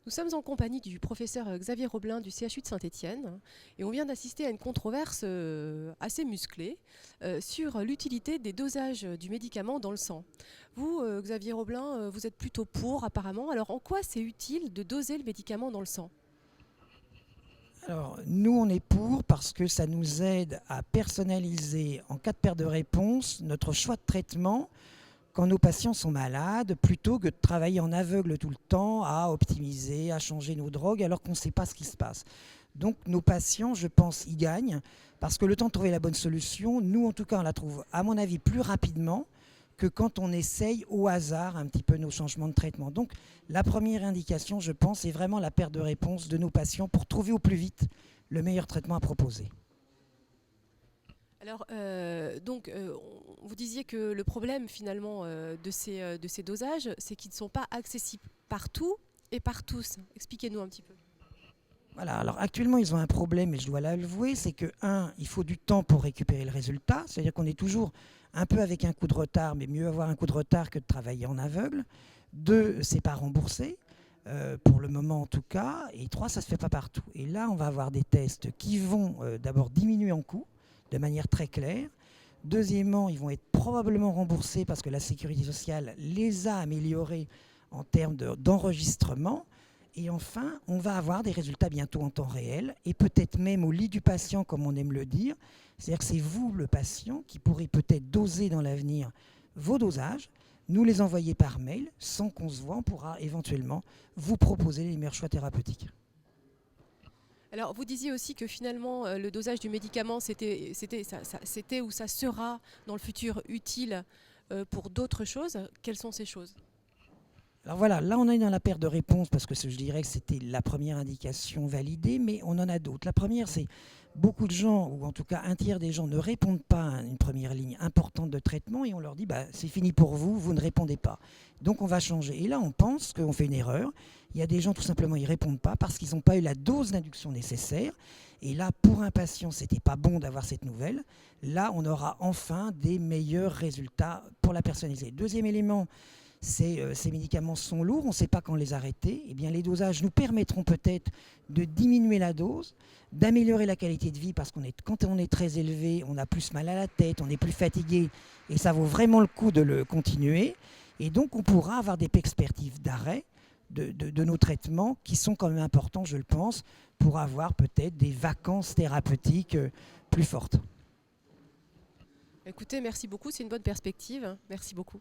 Nous sommes en compagnie du professeur Xavier Roblin du CHU de Saint-Étienne et on vient d'assister à une controverse assez musclée sur l'utilité des dosages du médicament dans le sang. Vous, Xavier Roblin, vous êtes plutôt pour apparemment. Alors en quoi c'est utile de doser le médicament dans le sang? Alors, nous, on est pour parce que ça nous aide à personnaliser, en cas de perte de réponse, notre choix de traitement quand nos patients sont malades, plutôt que de travailler en aveugle tout le temps à optimiser, à changer nos drogues, alors qu'on ne sait pas ce qui se passe. Donc, nos patients, je pense, y gagnent parce que le temps de trouver la bonne solution, nous, en tout cas, on la trouve, à mon avis, plus rapidement que quand on essaye au hasard un petit peu nos changements de traitement. Donc la première indication, je pense, est vraiment la perte de réponse de nos patients pour trouver au plus vite le meilleur traitement à proposer. Alors, vous disiez que le problème finalement de ces dosages, c'est qu'ils ne sont pas accessibles partout et par tous. Expliquez-nous un petit peu. Voilà, alors actuellement ils ont un problème, et je dois l'avouer, c'est que, un, il faut du temps pour récupérer le résultat, c'est-à-dire qu'on est toujours un peu avec un coup de retard, mais mieux avoir un coup de retard que de travailler en aveugle. Deux, c'est pas remboursé, pour le moment en tout cas. Et trois, ça se fait pas partout. Et là, on va avoir des tests qui vont d'abord diminuer en coût, de manière très claire. Deuxièmement, ils vont être probablement remboursés parce que la sécurité sociale les a améliorés en termes d'enregistrement. Et enfin, on va avoir des résultats bientôt en temps réel et peut-être même au lit du patient, comme on aime le dire. C'est-à-dire que c'est vous, le patient, qui pourrez peut-être doser dans l'avenir vos dosages, nous les envoyer par mail sans qu'on se voit. On pourra éventuellement vous proposer les meilleurs choix thérapeutiques. Alors, vous disiez aussi que finalement, le dosage du médicament, c'était ou ça sera dans le futur utile pour d'autres choses. Quelles sont ces choses? Alors voilà, là on est dans la perte de réponse parce que je dirais que c'était la première indication validée, mais on en a d'autres. La première, c'est beaucoup de gens, ou en tout cas un tiers des gens, ne répondent pas à une première ligne importante de traitement et on leur dit bah, c'est fini pour vous, vous ne répondez pas. Donc on va changer. Et là on pense qu'on fait une erreur. Il y a des gens tout simplement ils ne répondent pas parce qu'ils n'ont pas eu la dose d'induction nécessaire. Et là, pour un patient, c'était pas bon d'avoir cette nouvelle. Là, on aura enfin des meilleurs résultats pour la personnaliser. Deuxième élément, ces médicaments sont lourds, on ne sait pas quand les arrêter. Eh bien, les dosages nous permettront peut-être de diminuer la dose, d'améliorer la qualité de vie, parce quand on est très élevé, on a plus mal à la tête, on est plus fatigué, et ça vaut vraiment le coup de le continuer. Et donc, on pourra avoir des perspectives d'arrêt de nos traitements qui sont quand même importants, je le pense, pour avoir peut-être des vacances thérapeutiques plus fortes. Écoutez, merci beaucoup, c'est une bonne perspective. Merci beaucoup.